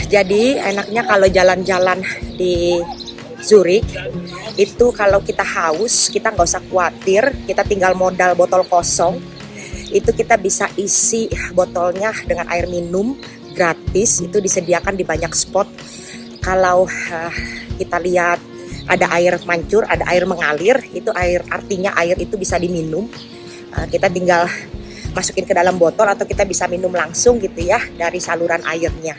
Jadi enaknya kalau jalan-jalan di Zurich itu kalau kita haus kita nggak usah khawatir, kita tinggal modal botol kosong. Itu kita bisa isi botolnya dengan air minum gratis, itu disediakan di banyak spot. Kalau kita lihat ada air mancur, ada air mengalir, itu air artinya air itu bisa diminum. Kita tinggal masukin ke dalam botol atau kita bisa minum langsung gitu ya dari saluran airnya.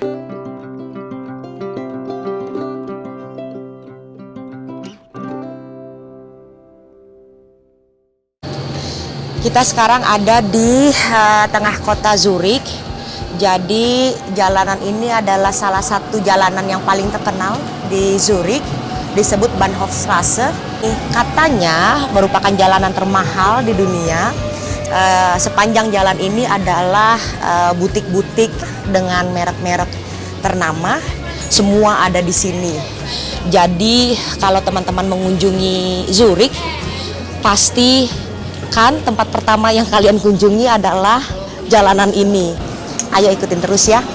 Kita sekarang ada di tengah kota Zurich. Jadi jalanan ini adalah salah satu jalanan yang paling terkenal di Zurich, disebut Bahnhofstrasse. Katanya merupakan jalanan termahal di dunia. Sepanjang jalan ini adalah butik-butik dengan merek-merek ternama, semua ada di sini. Jadi kalau teman-teman mengunjungi Zurich, pasti kan tempat pertama yang kalian kunjungi adalah jalanan ini. Ayo ikutin terus ya.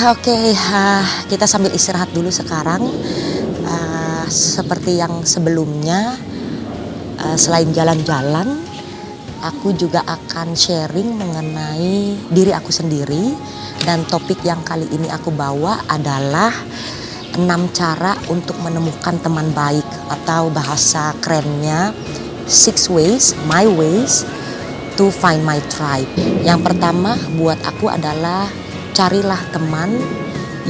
Oke, kita sambil istirahat dulu sekarang. Seperti yang sebelumnya, selain jalan-jalan, aku juga akan sharing mengenai diri aku sendiri. Dan topik yang kali ini aku bawa adalah 6 cara untuk menemukan teman baik, atau bahasa kerennya 6 ways, my ways to find my tribe. Yang pertama buat aku adalah carilah teman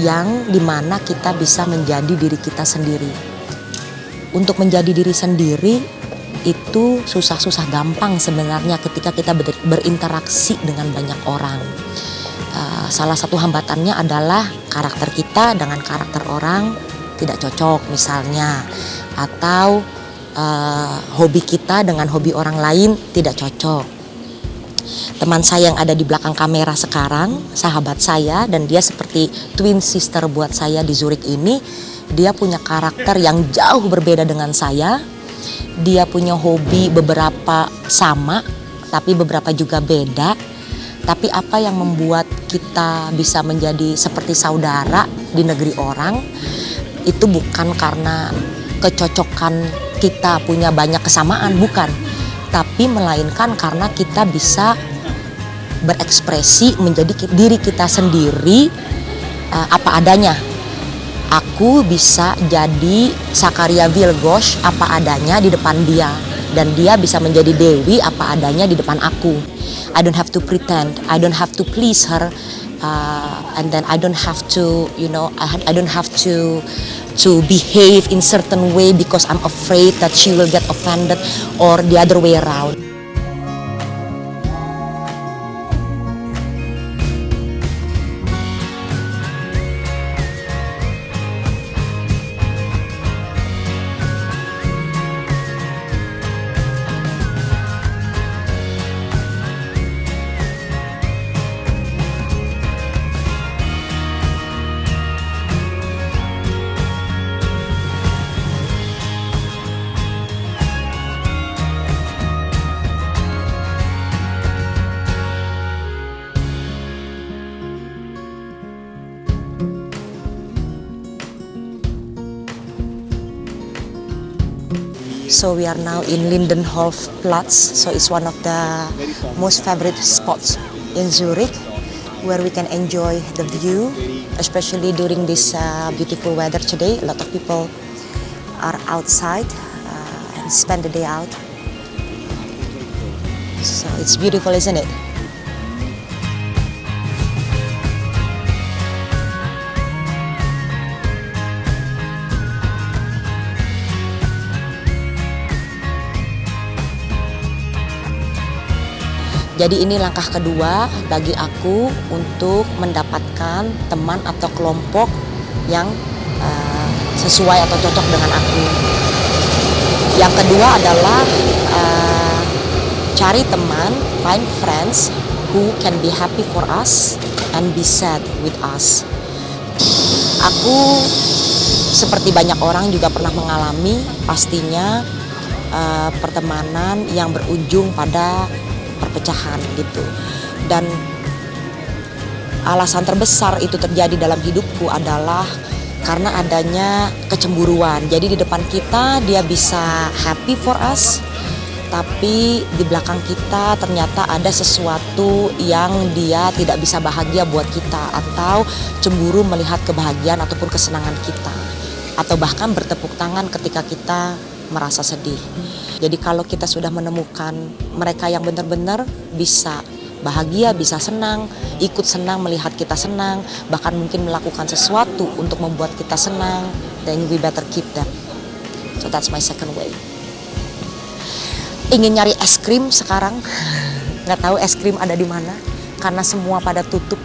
yang dimana kita bisa menjadi diri kita sendiri. Untuk menjadi diri sendiri itu susah-susah gampang sebenarnya ketika kita berinteraksi dengan banyak orang. Salah satu hambatannya adalah karakter kita dengan karakter orang tidak cocok misalnya. Atau hobi kita dengan hobi orang lain tidak cocok. Teman saya yang ada di belakang kamera sekarang, sahabat saya, dan dia seperti twin sister buat saya di Zurich ini. Dia punya karakter yang jauh berbeda dengan saya. Dia punya hobi beberapa sama, tapi beberapa juga beda. Tapi apa yang membuat kita bisa menjadi seperti saudara di negeri orang, itu bukan karena kecocokan kita punya banyak kesamaan, bukan. Tapi melainkan karena kita bisa berekspresi menjadi diri kita sendiri apa adanya. Aku bisa jadi Zakaria Wilgosz apa adanya di depan dia, dan dia bisa menjadi Dewi apa adanya di depan aku. I don't have to pretend, I don't have to please her, and then I don't have to, I don't have to behave in certain way because I'm afraid that she will get offended, or the other way around. So we are now in Lindenhofplatz. So it's one of the most favorite spots in Zurich where we can enjoy the view, especially during this beautiful weather today. A lot of people are outside and spend the day out. So it's beautiful, isn't it? Jadi ini langkah kedua bagi aku untuk mendapatkan teman atau kelompok yang sesuai atau cocok dengan aku. Yang kedua adalah cari teman, find friends who can be happy for us and be sad with us. Aku seperti banyak orang juga pernah mengalami pastinya pertemanan yang berujung pada perpecahan gitu, dan alasan terbesar itu terjadi dalam hidupku adalah karena adanya kecemburuan. Jadi di depan kita dia bisa happy for us, tapi di belakang kita ternyata ada sesuatu yang dia tidak bisa bahagia buat kita, atau cemburu melihat kebahagiaan ataupun kesenangan kita, atau bahkan bertepuk tangan ketika kita merasa sedih. Jadi kalau kita sudah menemukan mereka yang benar-benar bisa bahagia, bisa senang, ikut senang melihat kita senang, bahkan mungkin melakukan sesuatu untuk membuat kita senang, then we better keep them. So that's my second way. Ingin nyari es krim sekarang, nggak tahu es krim ada di mana karena semua pada tutup.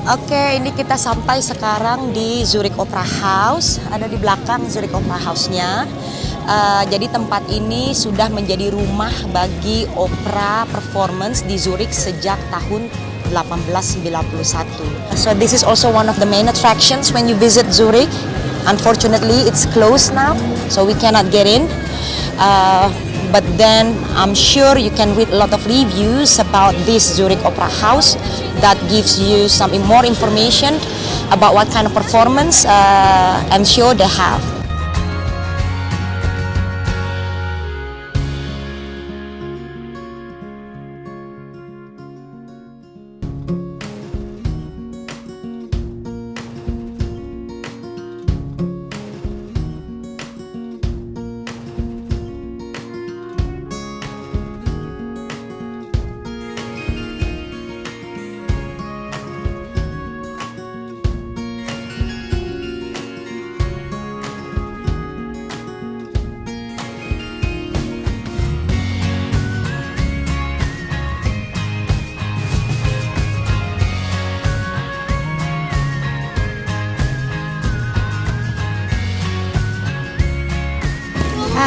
Oke, ini kita sampai sekarang di Zurich Opera House. Ada di belakang Zurich Opera House-nya. Jadi tempat ini sudah menjadi rumah bagi opera performance di Zurich sejak tahun 1891. So this is also one of the main attractions when you visit Zurich. Unfortunately, it's closed now, so we cannot get in. But then I'm sure you can read a lot of reviews about this Zurich Opera House that gives you some more information about what kind of performance and show they have.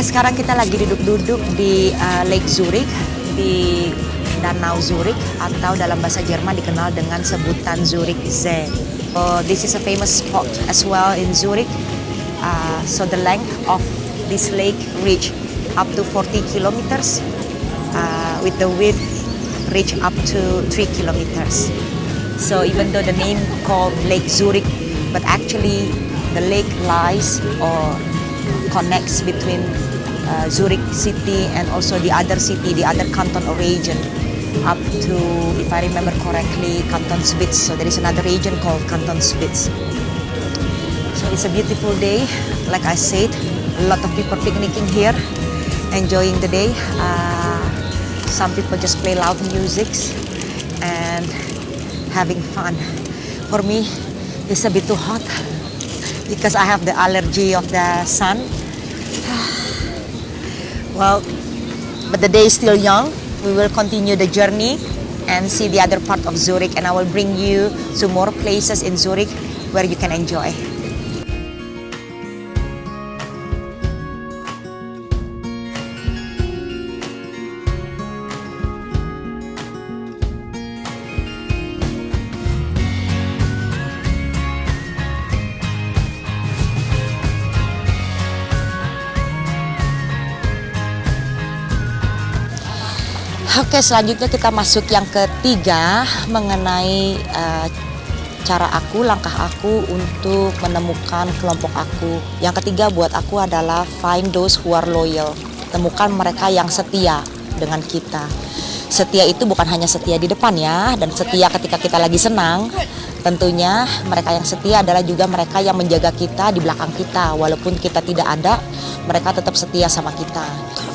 Sekarang kita lagi duduk-duduk di Lake Zurich, di Danau Zurich, atau dalam bahasa Jerman dikenal dengan sebutan Zurich See. This is a famous spot as well in Zurich. So the length of this lake reach up to 40 kilometers, with the width reach up to 3 kilometers. So even though the name called Lake Zurich, but actually the lake lies or connects between Zurich city and also the other city, the other canton or region. up to, if I remember correctly, Canton Spitz. So there is another region called Canton Spitz. So it's a beautiful day. Like I said, a lot of people picnicking here, enjoying the day. Some people just play loud music and having fun. For me, it's a bit too hot because I have the allergy of the sun. Well, but the day is still young. We will continue the journey and see the other part of Zurich, and I will bring you to more places in Zurich where you can enjoy. Oke, selanjutnya kita masuk yang ketiga mengenai langkah aku untuk menemukan kelompok aku. Yang ketiga buat aku adalah find those who are loyal. Temukan mereka yang setia dengan kita. Setia itu bukan hanya setia di depan ya, dan setia ketika kita lagi senang. Tentunya mereka yang setia adalah juga mereka yang menjaga kita di belakang kita. Walaupun kita tidak ada, mereka tetap setia sama kita.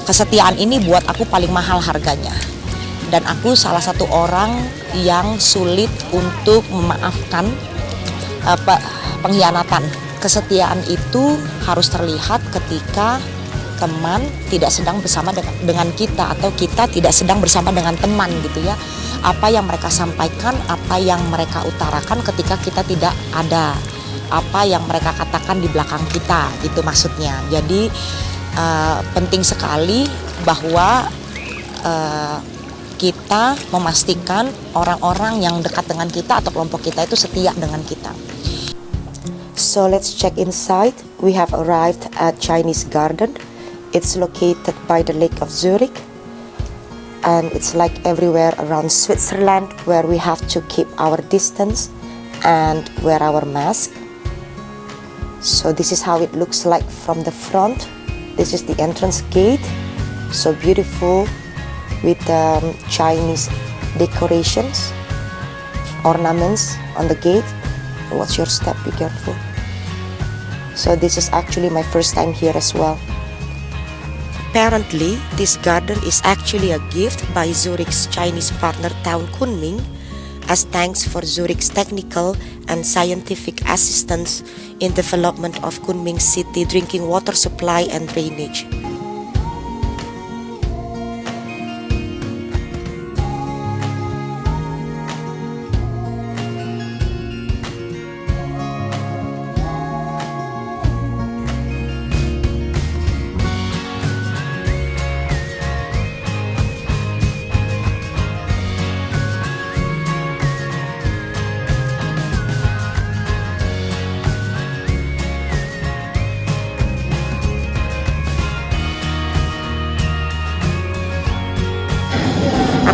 Kesetiaan ini buat aku paling mahal harganya. Dan aku salah satu orang yang sulit untuk memaafkan pengkhianatan. Kesetiaan itu harus terlihat ketika teman tidak sedang bersama dengan kita, atau kita tidak sedang bersama dengan teman gitu ya. Apa yang mereka sampaikan, apa yang mereka utarakan ketika kita tidak ada, apa yang mereka katakan di belakang kita gitu maksudnya. Jadi penting sekali bahwa kita memastikan orang-orang yang dekat dengan kita atau kelompok kita itu setia dengan kita. So let's check inside. We have arrived at Chinese Garden. It's located by the Lake of Zurich, and it's like everywhere around Switzerland where we have to keep our distance and wear our mask. So this is how it looks like from the front. This is the entrance gate, so beautiful with Chinese decorations, ornaments on the gate. Watch your step, be careful. So this is actually my first time here as well. Apparently, this garden is actually a gift by Zurich's Chinese partner town Kunming, as thanks for Zurich's technical and scientific assistance in development of Kunming city drinking water supply and drainage.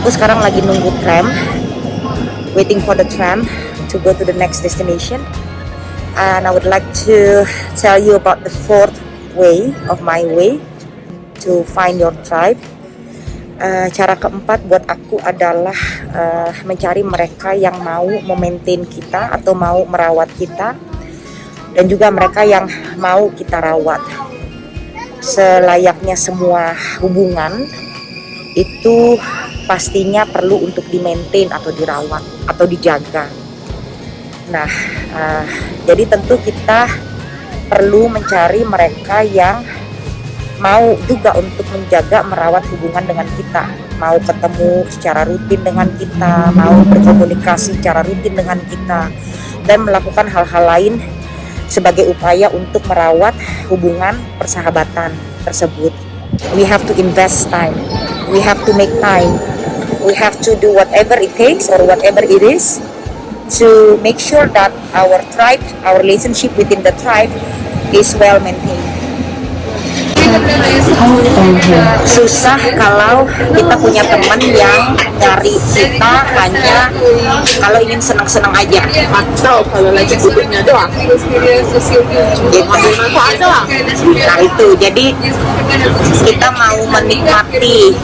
Aku sekarang lagi nunggu tram, waiting for the tram to go to the next destination. And I would like to tell you about the fourth way of my way to find your tribe. Cara keempat buat aku adalah mencari mereka yang mau memaintain kita atau mau merawat kita, dan juga mereka yang mau kita rawat. Selayaknya semua hubungan itu pastinya perlu untuk di-maintain atau dirawat atau dijaga. Nah, jadi tentu kita perlu mencari mereka yang mau juga untuk menjaga, merawat hubungan dengan kita, mau ketemu secara rutin dengan kita, mau berkomunikasi secara rutin dengan kita, dan melakukan hal-hal lain sebagai upaya untuk merawat hubungan persahabatan tersebut. We have to invest time, we have to make time, we have to do whatever it takes or whatever it is to make sure that our tribe, our relationship within the tribe is well maintained. Susah kalau kita punya teman yang nyari kita hanya kalau ingin senang-senang aja, atau kalau lagi butuhnya doang gitu. ambil manfaat doang. Nah itu, jadi kita mau menikmati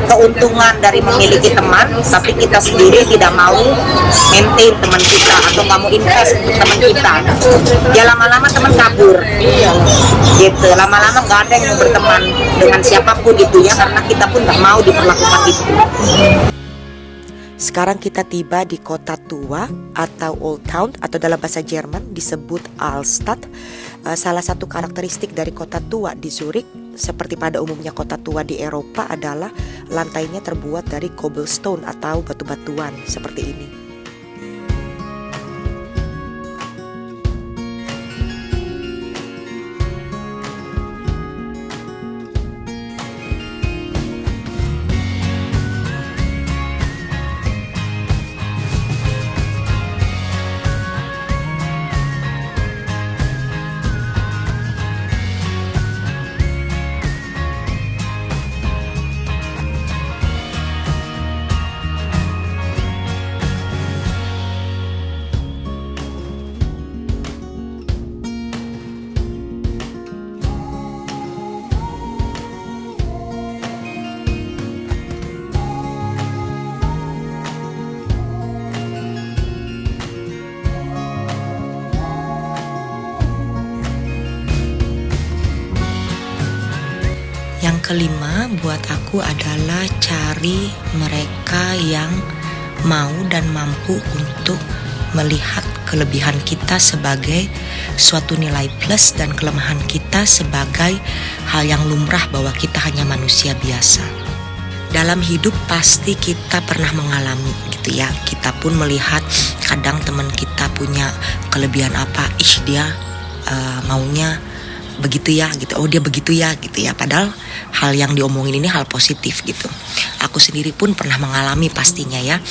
keuntungan dari memiliki teman, tapi kita sendiri tidak mau maintain teman kita atau nggak mau invest untuk teman kita. Ya lama-lama teman kabur, gitu. Lama-lama nggak ada yang mau berteman dengan siapapun gitu ya, karena kita pun nggak mau diperlakukan gitu. Sekarang kita tiba di kota tua atau Old Town atau dalam bahasa Jerman disebut Altstadt. Salah satu karakteristik dari kota tua di Zurich, seperti pada umumnya kota tua di Eropa, adalah lantainya terbuat dari cobblestone atau batu-batuan seperti ini. Yang kelima buat aku adalah cari mereka yang mau dan mampu untuk melihat kelebihan kita sebagai suatu nilai plus dan kelemahan kita sebagai hal yang lumrah bahwa kita hanya manusia biasa. Dalam hidup pasti kita pernah mengalami gitu ya. Kita pun melihat kadang teman kita punya kelebihan apa, dia maunya begitu ya gitu, oh dia begitu ya gitu ya, padahal hal yang diomongin ini hal positif gitu. Aku sendiri pun pernah mengalami pastinya ya,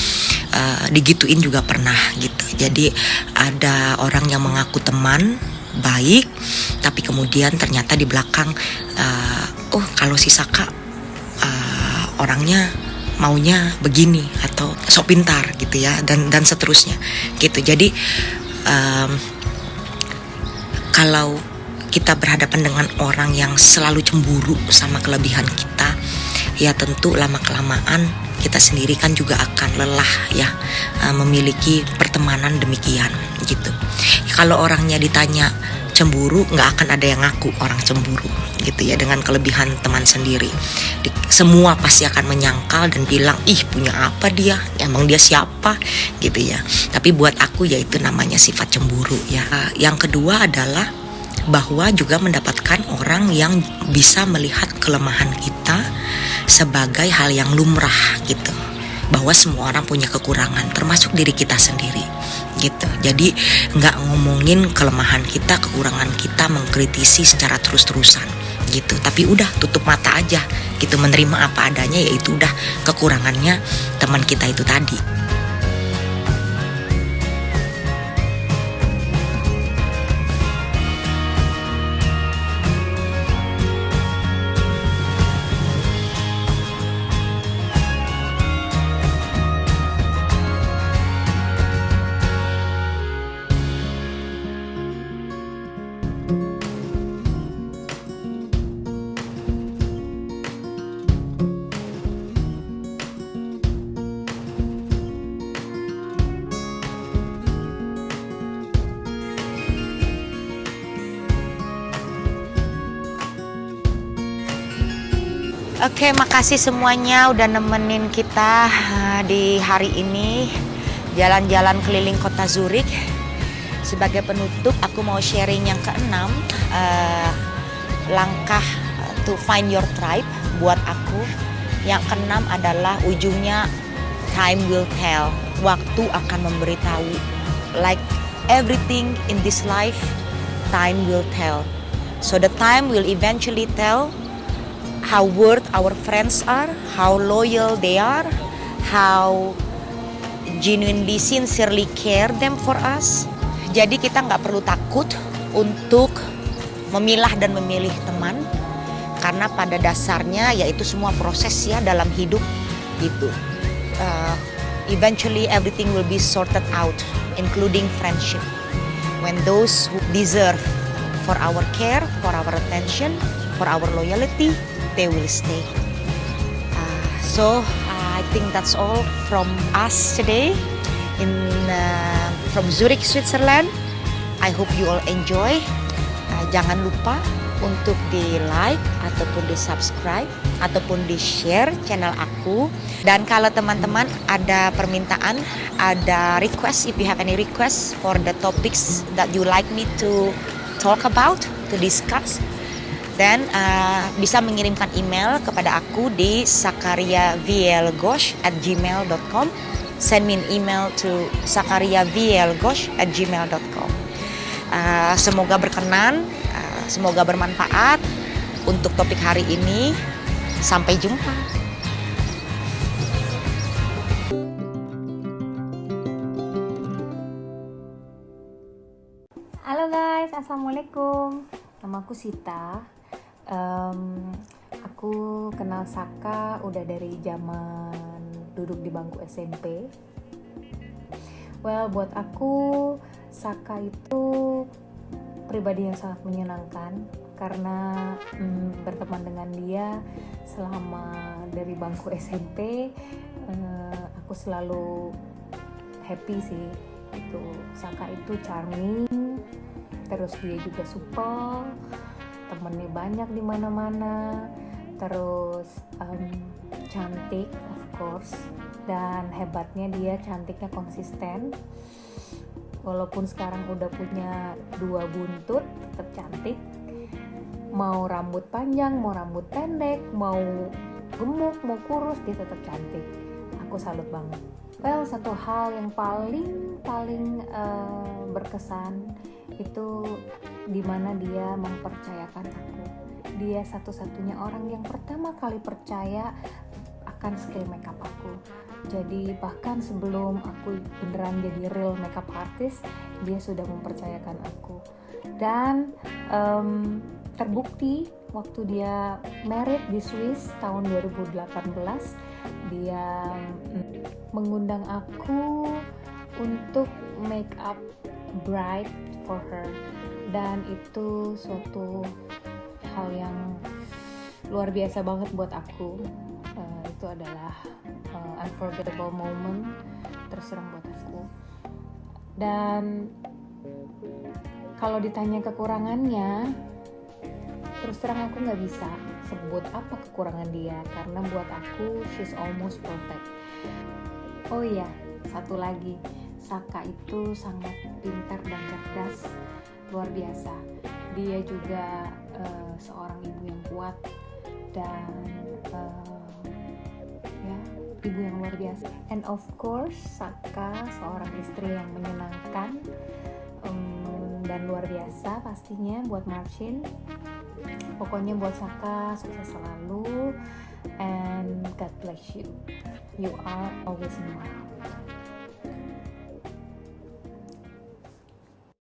digituin juga pernah gitu. Jadi ada orang yang mengaku teman baik, tapi kemudian ternyata di belakang kalau si Saka orangnya maunya begini atau sok pintar gitu ya, dan seterusnya gitu. Jadi kalau kita berhadapan dengan orang yang selalu cemburu sama kelebihan kita, ya tentu lama-kelamaan kita sendiri kan juga akan lelah ya memiliki pertemanan demikian gitu. Kalau orangnya ditanya cemburu, nggak akan ada yang ngaku orang cemburu gitu ya dengan kelebihan teman sendiri. Semua pasti akan menyangkal dan bilang, ih punya apa dia, emang dia siapa gitu ya. Tapi buat aku ya itu namanya sifat cemburu ya. Yang kedua adalah bahwa juga mendapatkan orang yang bisa melihat kelemahan kita sebagai hal yang lumrah gitu, bahwa semua orang punya kekurangan termasuk diri kita sendiri gitu. Jadi nggak ngomongin kelemahan kita, kekurangan kita, mengkritisi secara terus-terusan gitu, tapi udah tutup mata aja gitu, menerima apa adanya, yaitu udah kekurangannya teman kita itu tadi. Oke, makasih semuanya udah nemenin kita di hari ini jalan-jalan keliling kota Zurich. Sebagai penutup, aku mau sharing yang keenam, langkah to find your tribe buat aku. Yang keenam adalah ujungnya time will tell. Waktu akan memberitahu. Like everything in this life, time will tell. So the time will eventually tell how worth our friends are, how loyal they are, how genuinely, sincerely care them for us. Jadi kita nggak perlu takut untuk memilah dan memilih teman, karena pada dasarnya yaitu semua proses ya dalam hidup gitu. eventually everything will be sorted out, including friendship. When those who deserve for our care, for our attention, for our loyalty, they will stay. So I think that's all from us today from Zurich, Switzerland. I hope you all enjoy. Jangan lupa untuk di like ataupun di subscribe ataupun di share channel aku. Dan kalau teman-teman ada permintaan, ada request, if you have any request for the topics that you like me to talk about, to discuss, then bisa mengirimkan email kepada aku di sakariavlgosh@gmail.com. Send me an email to sakariavlgosh@gmail.com. Semoga berkenan, semoga bermanfaat untuk topik hari ini. Sampai jumpa. Halo guys, assalamualaikum. Nama aku Sita. Aku kenal Saka udah dari zaman duduk di bangku SMP. Well, buat aku Saka itu pribadi yang sangat menyenangkan karena berteman dengan dia selama dari bangku SMP. Aku selalu happy sih. Itu Saka itu charming, terus dia juga supel, temennya banyak di mana-mana, terus cantik of course, dan hebatnya dia cantiknya konsisten. Walaupun sekarang udah punya 2 buntut, tetap cantik. Mau rambut panjang, mau rambut pendek, mau gemuk, mau kurus, dia tetap cantik. Aku salut banget. Well, satu hal yang paling berkesan itu dimana dia mempercayakan aku. Dia satu-satunya orang yang pertama kali percaya akan skill makeup aku. Jadi bahkan sebelum aku beneran jadi real makeup artist, dia sudah mempercayakan aku. Dan terbukti waktu dia married di Swiss tahun 2018, dia mengundang aku untuk make up bride for her, dan itu suatu hal yang luar biasa banget buat aku. Itu adalah unforgettable moment terus terang buat aku. Dan kalau ditanya kekurangannya, terus terang aku nggak bisa sebut apa kekurangan dia, karena buat aku she's almost perfect. Oh iya, satu lagi, Saka itu sangat pintar dan cerdas, luar biasa. Dia juga seorang ibu yang kuat dan ibu yang luar biasa. And of course, Saka seorang istri yang menyenangkan dan luar biasa pastinya buat Marcin. Pokoknya buat Saka sukses selalu, and God bless you. You are always in my heart.